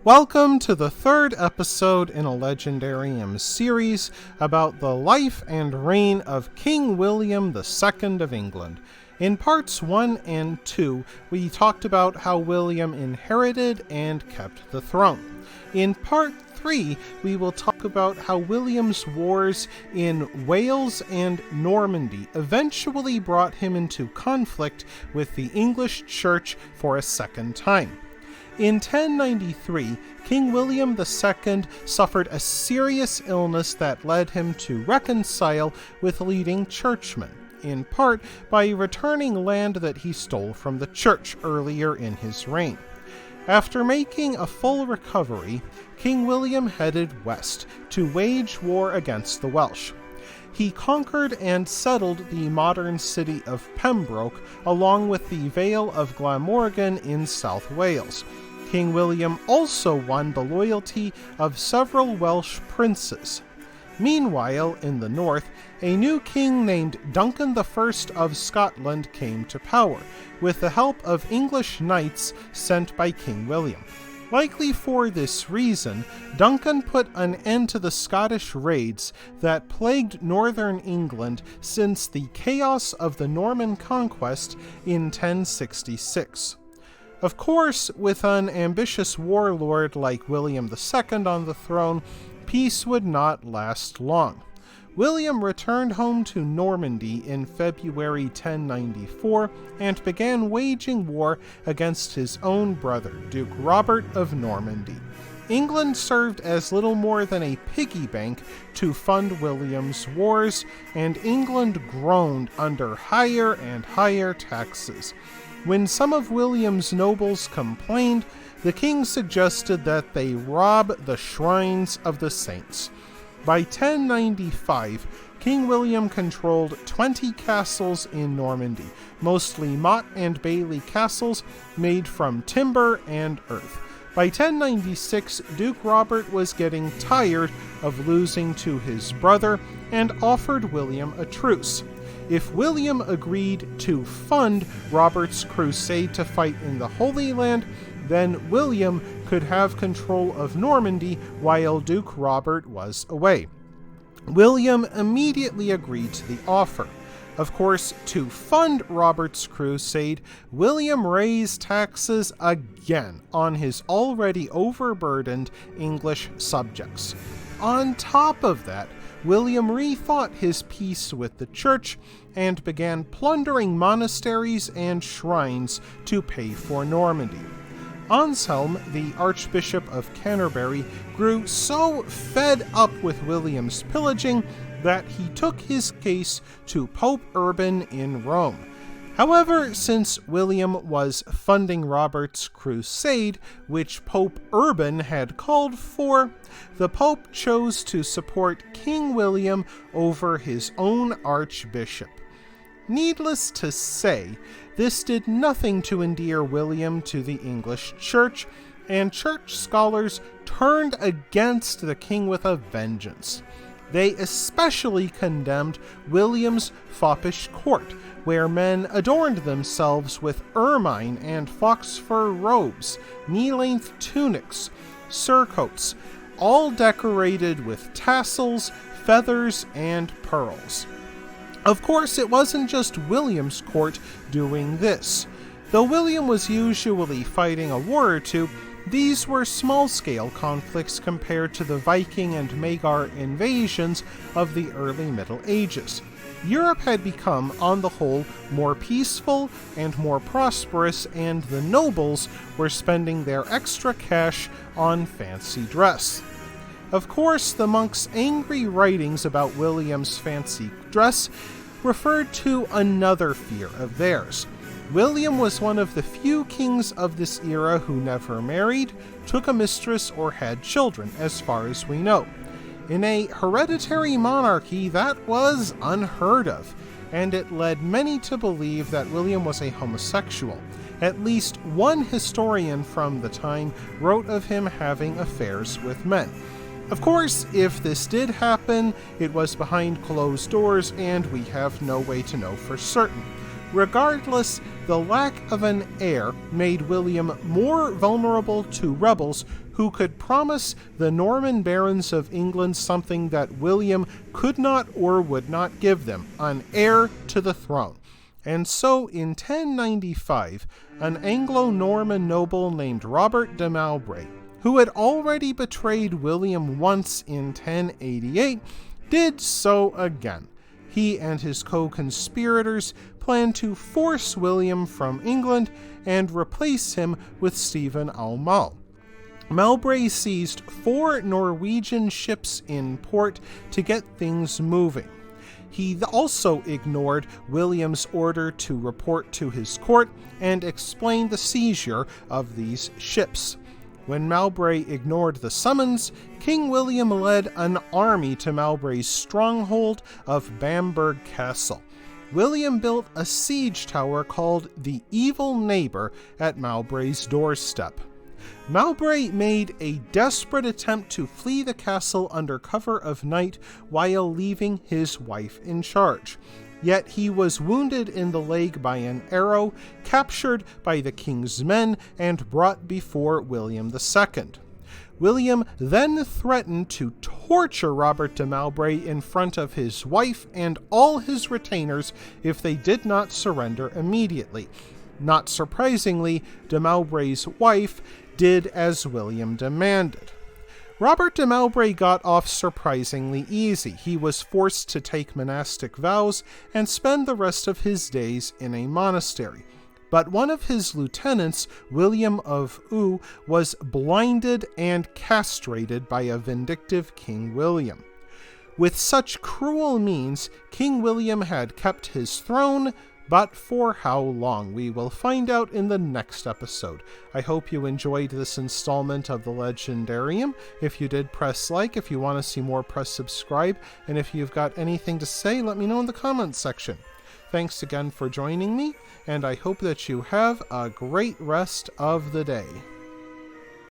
Welcome to the third episode in a Legendarium series about the life and reign of King William II of England. In parts 1 and 2, we talked about how William inherited and kept the throne. In part 3, we will talk about how William's wars in Wales and Normandy eventually brought him into conflict with the English Church for a second time. In 1093, King William II suffered a serious illness that led him to reconcile with leading churchmen, in part by returning land that he stole from the church earlier in his reign. After making a full recovery, King William headed west to wage war against the Welsh. He conquered and settled the modern city of Pembroke, along with the Vale of Glamorgan in South Wales. King William also won the loyalty of several Welsh princes. Meanwhile, in the north, a new king named Duncan I of Scotland came to power, with the help of English knights sent by King William. Likely for this reason, Duncan put an end to the Scottish raids that plagued northern England since the chaos of the Norman conquest in 1066. Of course, with an ambitious warlord like William II on the throne, peace would not last long. William returned home to Normandy in February 1094 and began waging war against his own brother, Duke Robert of Normandy. England served as little more than a piggy bank to fund William's wars, and England groaned under higher and higher taxes. When some of William's nobles complained, the king suggested that they rob the shrines of the saints. By 1095, King William controlled 20 castles in Normandy, mostly motte and bailey castles made from timber and earth. By 1096, Duke Robert was getting tired of losing to his brother and offered William a truce. If William agreed to fund Robert's crusade to fight in the Holy Land, then William could have control of Normandy while Duke Robert was away. William immediately agreed to the offer. Of course, to fund Robert's crusade, William raised taxes again on his already overburdened English subjects. On top of that, William rethought his peace with the church and began plundering monasteries and shrines to pay for Normandy. Anselm, the Archbishop of Canterbury, grew so fed up with William's pillaging that he took his case to Pope Urban in Rome. However, since William was funding Robert's crusade, which Pope Urban had called for, the Pope chose to support King William over his own archbishop. Needless to say, this did nothing to endear William to the English church, and church scholars turned against the king with a vengeance. They especially condemned William's foppish court, where men adorned themselves with ermine and fox fur robes, knee-length tunics, surcoats, all decorated with tassels, feathers, and pearls. Of course, it wasn't just William's court doing this. Though William was usually fighting a war or two, these were small-scale conflicts compared to the Viking and Magyar invasions of the early Middle Ages. Europe had become, on the whole, more peaceful and more prosperous, and the nobles were spending their extra cash on fancy dress. Of course, the monks' angry writings about William's fancy dress referred to another fear of theirs. William was one of the few kings of this era who never married, took a mistress, or had children, as far as we know. In a hereditary monarchy, that was unheard of, and it led many to believe that William was a homosexual. At least one historian from the time wrote of him having affairs with men. Of course, if this did happen, it was behind closed doors, and we have no way to know for certain. Regardless, the lack of an heir made William more vulnerable to rebels who could promise the Norman barons of England something that William could not or would not give them, an heir to the throne. And so in 1095, an Anglo-Norman noble named Robert de Mowbray, who had already betrayed William once in 1088, did so again. He and his co-conspirators planned to force William from England and replace him with Stephen Aumale. Mowbray seized 4 Norwegian ships in port to get things moving. He also ignored William's order to report to his court and explained the seizure of these ships. When Mowbray ignored the summons, King William led an army to Mowbray's stronghold of Bamburgh Castle. William built a siege tower called the Evil Neighbor at Mowbray's doorstep. Mowbray made a desperate attempt to flee the castle under cover of night while leaving his wife in charge. Yet he was wounded in the leg by an arrow, captured by the king's men, and brought before William II. William then threatened to torture Robert de Mowbray in front of his wife and all his retainers if they did not surrender immediately. Not surprisingly, de Mowbray's wife did as William demanded. Robert de Mowbray got off surprisingly easy. He was forced to take monastic vows and spend the rest of his days in a monastery. But one of his lieutenants, William of Eu, was blinded and castrated by a vindictive King William. With such cruel means, King William had kept his throne, but for how long? We will find out in the next episode. I hope you enjoyed this installment of the Legendarium. If you did, press like. If you want to see more, press subscribe. And if you've got anything to say, let me know in the comments section. Thanks again for joining me, and I hope that you have a great rest of the day.